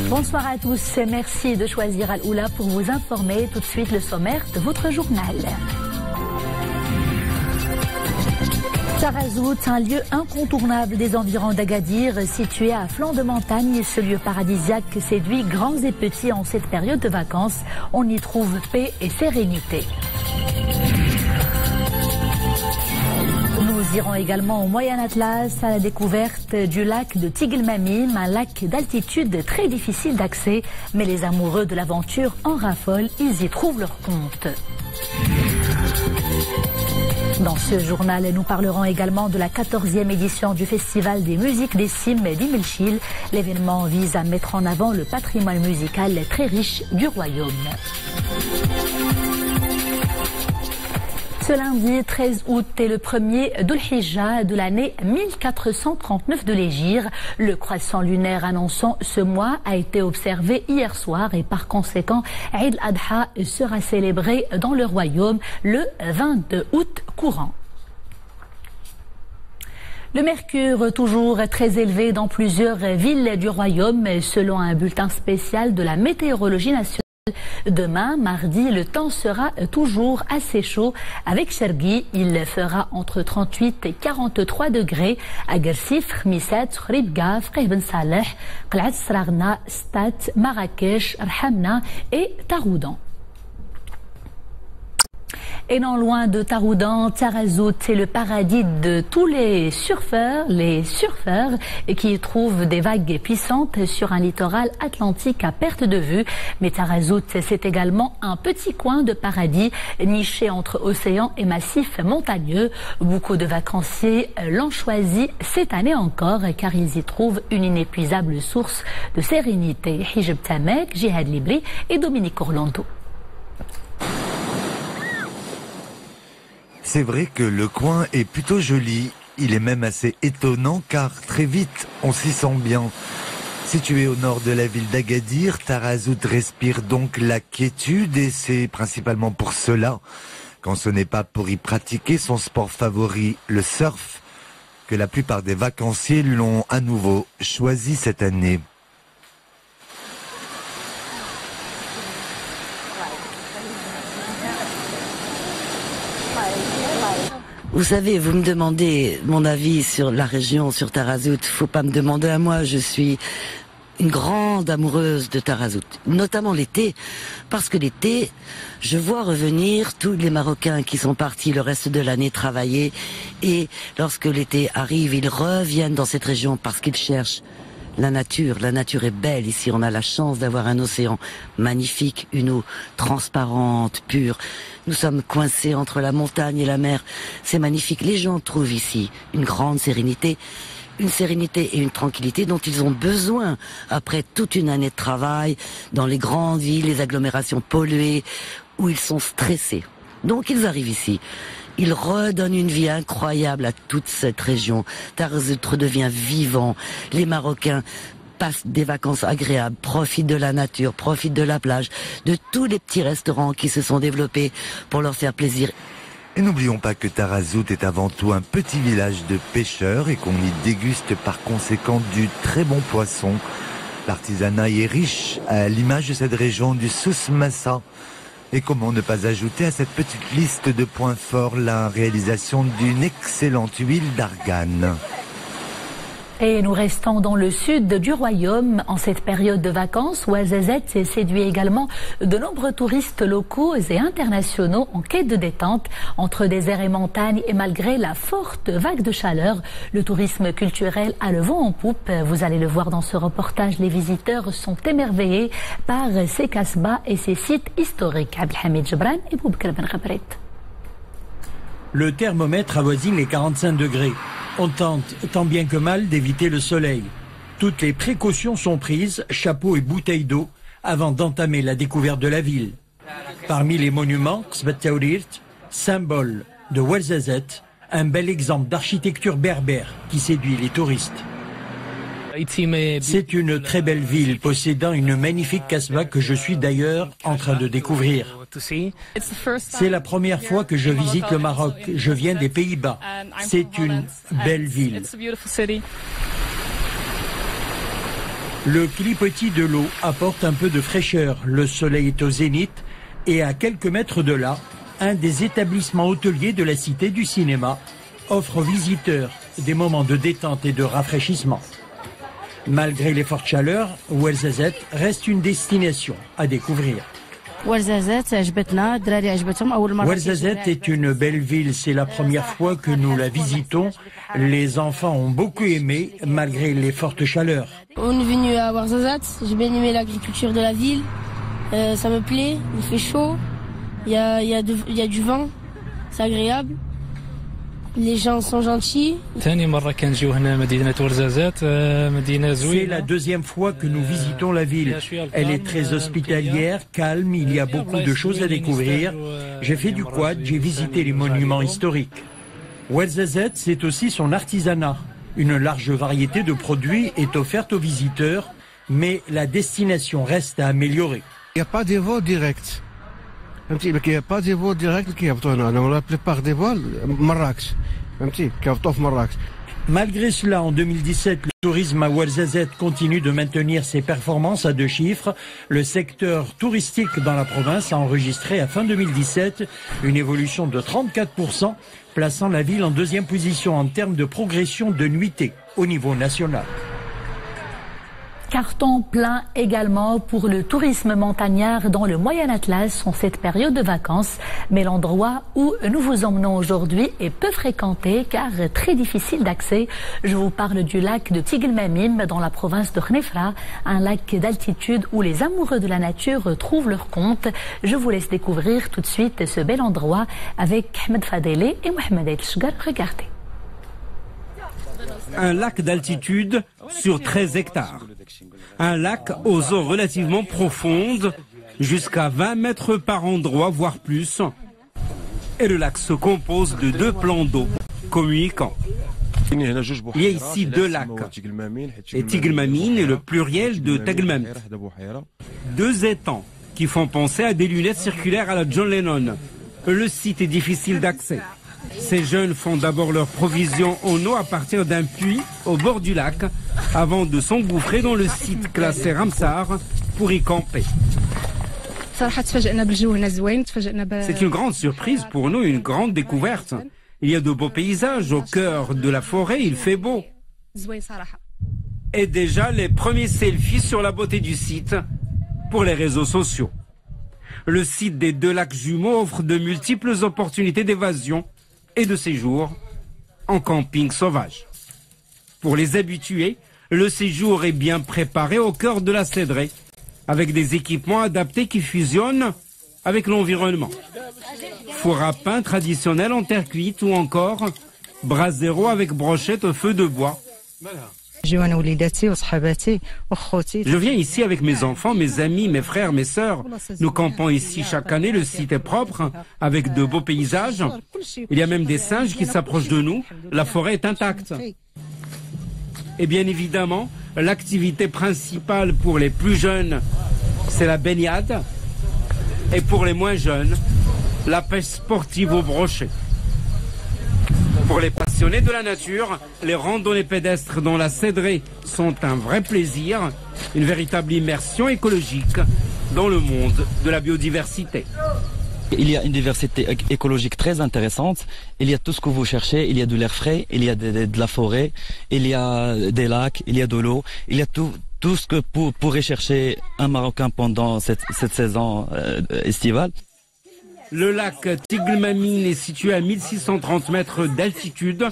Bonsoir à tous, merci de choisir Al-Oula pour vous informer. Tout de suite le sommaire de votre journal. Tarazout, un lieu incontournable des environs d'Agadir, situé à flanc de montagne. Ce lieu paradisiaque séduit grands et petits en cette période de vacances. On y trouve paix et sérénité. Nous irons également au Moyen Atlas à la découverte du lac de Tigilmamim, un lac d'altitude très difficile d'accès, mais les amoureux de l'aventure en raffolent, ils y trouvent leur compte. Dans ce journal, nous parlerons également de la 14e édition du Festival des musiques des Cimes d'Imilchil. L'événement vise à mettre en avant le patrimoine musical très riche du royaume. Ce lundi 13 août est le premier Dhul-Hijjah de l'année 1439 de l'Hégire. Le croissant lunaire annonçant ce mois a été observé hier soir et par conséquent, Eid al-Adha sera célébré dans le royaume le 22 août courant. Le mercure toujours très élevé dans plusieurs villes du royaume selon un bulletin spécial de la météorologie nationale. Demain, mardi, le temps sera toujours assez chaud. Avec Chergui, il fera entre 38 et 43 degrés. À Gersif, Khmissat, Ribga, Fqih Ben Saleh, Ql'at Sragna, Stat, Marrakech, Rhamna et Taroudan. Et non loin de Taroudan, Tarazout est le paradis de tous les surfeurs qui trouvent des vagues puissantes sur un littoral atlantique à perte de vue. Mais Tarazout, c'est également un petit coin de paradis niché entre océan et massifs montagneux. Beaucoup de vacanciers l'ont choisi cette année encore car ils y trouvent une inépuisable source de sérénité. Hijab Tamek, Jihad Libri et Dominique Orlando. C'est vrai que le coin est plutôt joli, il est même assez étonnant car très vite on s'y sent bien. Situé au nord de la ville d'Agadir, Tarazout respire donc la quiétude et c'est principalement pour cela, quand ce n'est pas pour y pratiquer son sport favori, le surf, que la plupart des vacanciers l'ont à nouveau choisi cette année. Vous savez, vous me demandez mon avis sur la région, sur Tarazout. Faut pas me demander à moi, je suis une grande amoureuse de Tarazout, notamment l'été, parce que l'été, je vois revenir tous les Marocains qui sont partis le reste de l'année travailler, et lorsque l'été arrive, ils reviennent dans cette région parce qu'ils cherchent la nature. La nature est belle ici, on a la chance d'avoir un océan magnifique, une eau transparente, pure. Nous sommes coincés entre la montagne et la mer, c'est magnifique. Les gens trouvent ici une grande sérénité et une tranquillité dont ils ont besoin après toute une année de travail dans les grandes villes, les agglomérations polluées, où ils sont stressés. Donc ils arrivent ici. Ils redonnent une vie incroyable à toute cette région. Tarazout redevient vivant. Les Marocains passent des vacances agréables, profitent de la nature, profitent de la plage, de tous les petits restaurants qui se sont développés pour leur faire plaisir. Et n'oublions pas que Tarazout est avant tout un petit village de pêcheurs et qu'on y déguste par conséquent du très bon poisson. L'artisanat y est riche, à l'image de cette région du Souss Massa. Et comment ne pas ajouter à cette petite liste de points forts la réalisation d'une excellente huile d'argan. Et nous restons dans le sud du royaume en cette période de vacances où Ouarzazate séduit également de nombreux touristes locaux et internationaux en quête de détente entre désert et montagne. Et malgré la forte vague de chaleur, le tourisme culturel a le vent en poupe. Vous allez le voir dans ce reportage, les visiteurs sont émerveillés par ces casbahs et ces sites historiques. Abdelhamid Jebran et Boubkar Ben Ghabret. Le thermomètre avoisine les 45 degrés. On tente tant bien que mal d'éviter le soleil. Toutes les précautions sont prises, chapeau et bouteilles d'eau, avant d'entamer la découverte de la ville. Parmi les monuments, Qsbat Taourirt, symbole de Ouarzazate, un bel exemple d'architecture berbère qui séduit les touristes. C'est une très belle ville, possédant une magnifique kasbah que je suis d'ailleurs en train de découvrir. C'est la première fois que je visite le Maroc. Je viens des Pays-Bas. C'est une belle ville. Le cliquetis de l'eau apporte un peu de fraîcheur. Le soleil est au zénith et à quelques mètres de là, un des établissements hôteliers de la Cité du Cinéma offre aux visiteurs des moments de détente et de rafraîchissement. Malgré les fortes chaleurs, Ouarzazate reste une destination à découvrir. Ouarzazate est une belle ville, c'est la première fois que nous la visitons. Les enfants ont beaucoup aimé malgré les fortes chaleurs. On est venu à Ouarzazate, j'ai bien aimé l'agriculture de la ville, ça me plaît, il fait chaud, il y a du vent, c'est agréable. Les gens sont gentils. C'est la deuxième fois que nous visitons la ville. Elle est très hospitalière, calme, il y a beaucoup de choses à découvrir. J'ai fait du quad, j'ai visité les monuments historiques. Ouarzazate, c'est aussi son artisanat. Une large variété de produits est offerte aux visiteurs, mais la destination reste à améliorer. Il n'y a pas de vol direct. Il n'y a pas de vol direct qui est la plupart des vols, Marrakech. Malgré cela, en 2017, le tourisme à Ouarzazate continue de maintenir ses performances à 2 chiffres. Le secteur touristique dans la province a enregistré à fin 2017 une évolution de 34%, plaçant la ville en 2e position en termes de progression de nuitées au niveau national. Carton plein également pour le tourisme montagnard dans le Moyen Atlas en cette période de vacances. Mais l'endroit où nous vous emmenons aujourd'hui est peu fréquenté car très difficile d'accès. Je vous parle du lac de Tigelmamim dans la province de Khnefra, un lac d'altitude où les amoureux de la nature trouvent leur compte. Je vous laisse découvrir tout de suite ce bel endroit avec Ahmed Fadele et Mohamed El Shgar. Regardez. Un lac d'altitude sur 13 hectares. Un lac aux eaux relativement profondes, jusqu'à 20 mètres par endroit, voire plus. Et le lac se compose de 2 plans d'eau communicants. Il y a ici 2 lacs. Et Tigelmamine est le pluriel de Tegelmamit. 2 étangs qui font penser à des lunettes circulaires à la John Lennon. Le site est difficile d'accès. Ces jeunes font d'abord leur provision en eau à partir d'un puits au bord du lac avant de s'engouffrer dans le site classé Ramsar pour y camper. C'est une grande surprise pour nous, une grande découverte. Il y a de beaux paysages au cœur de la forêt, il fait beau. Et déjà les premiers selfies sur la beauté du site pour les réseaux sociaux. Le site des 2 lacs jumeaux offre de multiples opportunités d'évasion et de séjour en camping sauvage. Pour les habitués, le séjour est bien préparé au cœur de la Cédrée, avec des équipements adaptés qui fusionnent avec l'environnement. Four à pain traditionnel en terre cuite ou encore brasero avec brochette au feu de bois. Je viens ici avec mes enfants, mes amis, mes frères, mes sœurs. Nous campons ici chaque année, le site est propre, avec de beaux paysages. Il y a même des singes qui s'approchent de nous. La forêt est intacte. Et bien évidemment, l'activité principale pour les plus jeunes, c'est la baignade. Et pour les moins jeunes, la pêche sportive au brochet. Pour les passionnés de la nature, les randonnées pédestres dans la Cédrée sont un vrai plaisir, une véritable immersion écologique dans le monde de la biodiversité. Il y a une diversité écologique très intéressante. Il y a tout ce que vous cherchez. Il y a de l'air frais, il y a de la forêt, il y a des lacs, il y a de l'eau. Il y a tout ce que pourrait chercher un Marocain pendant cette saison estivale. Le lac Tigelmamine est situé à 1630 mètres d'altitude,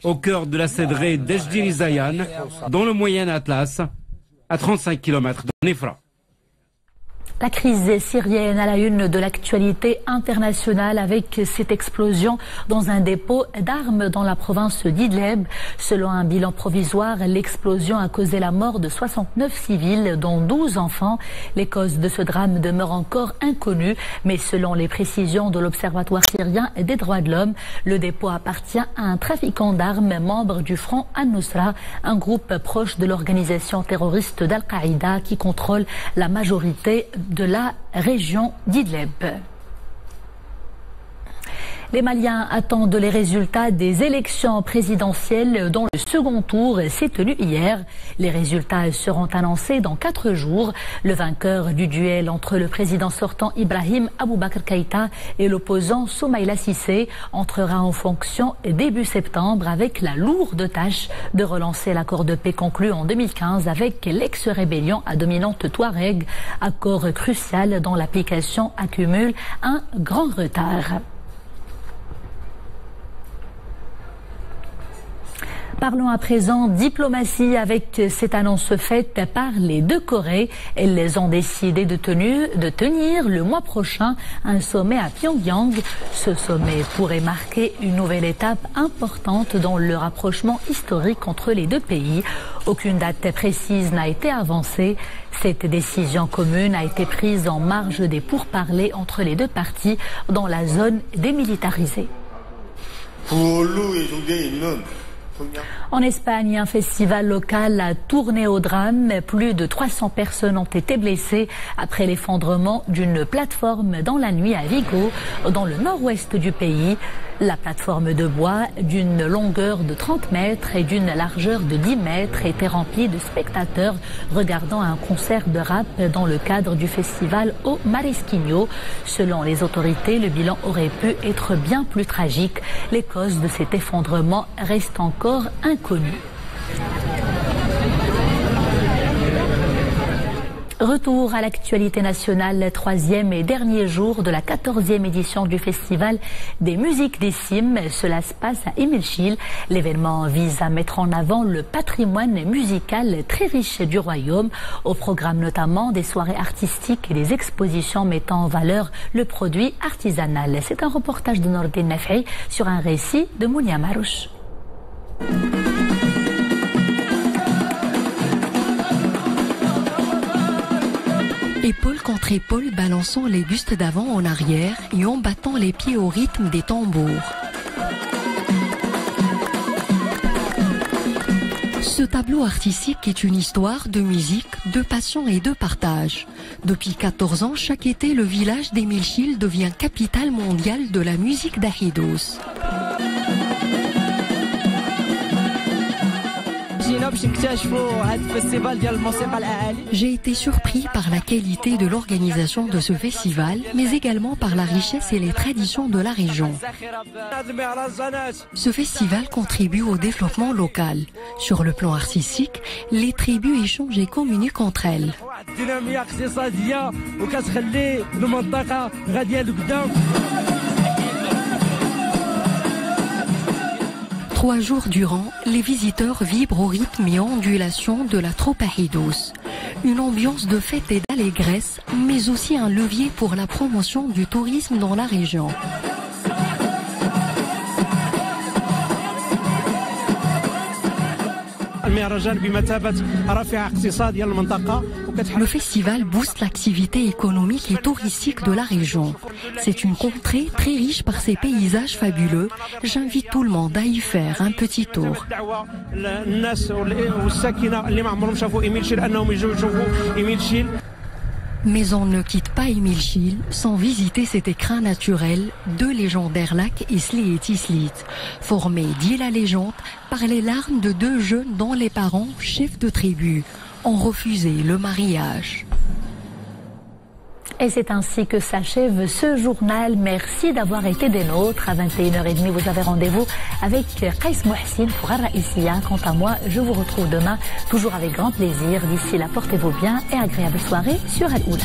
au cœur de la Cédrée d'Ejdiri Zayan, dans le Moyen Atlas, à 35 km de Khnefra. La crise syrienne à la une de l'actualité internationale avec cette explosion dans un dépôt d'armes dans la province d'Idlib. Selon un bilan provisoire, l'explosion a causé la mort de 69 civils, dont 12 enfants. Les causes de ce drame demeurent encore inconnues, mais selon les précisions de l'Observatoire syrien des droits de l'homme, le dépôt appartient à un trafiquant d'armes, membre du Front Al-Nusra, un groupe proche de l'organisation terroriste d'Al-Qaïda qui contrôle la majorité de la région d'Idlib. Les Maliens attendent les résultats des élections présidentielles dont le second tour s'est tenu hier. Les résultats seront annoncés dans 4 jours. Le vainqueur du duel entre le président sortant Ibrahim Boubacar Keïta et l'opposant Soumaïla Cissé entrera en fonction début septembre avec la lourde tâche de relancer l'accord de paix conclu en 2015 avec l'ex-rébellion à dominante Touareg, accord crucial dont l'application accumule un grand retard. Parlons à présent diplomatie avec cette annonce faite par les deux Corées. Elles ont décidé de tenir le mois prochain un sommet à Pyongyang. Ce sommet pourrait marquer une nouvelle étape importante dans le rapprochement historique entre les deux pays. Aucune date précise n'a été avancée. Cette décision commune a été prise en marge des pourparlers entre les deux parties dans la zone démilitarisée. En Espagne, un festival local a tourné au drame. Plus de 300 personnes ont été blessées après l'effondrement d'une plateforme dans la nuit à Vigo, dans le nord-ouest du pays. La plateforme de bois, d'une longueur de 30 mètres et d'une largeur de 10 mètres, était remplie de spectateurs regardant un concert de rap dans le cadre du festival au Marisquinho. Selon les autorités, le bilan aurait pu être bien plus tragique. Les causes de cet effondrement restent encore inconnues. Retour à l'actualité nationale, 3e et dernier jour de la 14e édition du Festival des musiques des Cimes. Cela se passe à Imilchil. L'événement vise à mettre en avant le patrimoine musical très riche du royaume. Au programme notamment des soirées artistiques et des expositions mettant en valeur le produit artisanal. C'est un reportage de Nordine Nafei sur un récit de Mounia Marouche. Épaule contre épaule, balançant les bustes d'avant en arrière et en battant les pieds au rythme des tambours. Ce tableau artistique est une histoire de musique, de passion et de partage. Depuis 14 ans, chaque été, le village d'Imilchil devient capitale mondiale de la musique d'Ahidos. J'ai été surpris par la qualité de l'organisation de ce festival, mais également par la richesse et les traditions de la région. Ce festival contribue au développement local. Sur le plan artistique, les tribus échangent et communiquent entre elles. 3 jours durant, les visiteurs vibrent au rythme et ondulation de la troupe Ahidos. Une ambiance de fête et d'allégresse, mais aussi un levier pour la promotion du tourisme dans la région. Le festival booste l'activité économique et touristique de la région. C'est une contrée très riche par ses paysages fabuleux. J'invite tout le monde à y faire un petit tour. Mais on ne quitte pas Imilchil sans visiter cet écrin naturel, 2 légendaires lacs, Isli et Tislit, formés, dit la légende, par les larmes de 2 jeunes dont les parents, chefs de tribu, ont refusé le mariage. Et c'est ainsi que s'achève ce journal. Merci d'avoir été des nôtres. À 21h30, vous avez rendez-vous avec Qais Mohsin pour Al-Raïsia. Quant à moi, je vous retrouve demain, toujours avec grand plaisir. D'ici là, portez-vous bien et agréable soirée sur Al-Oula.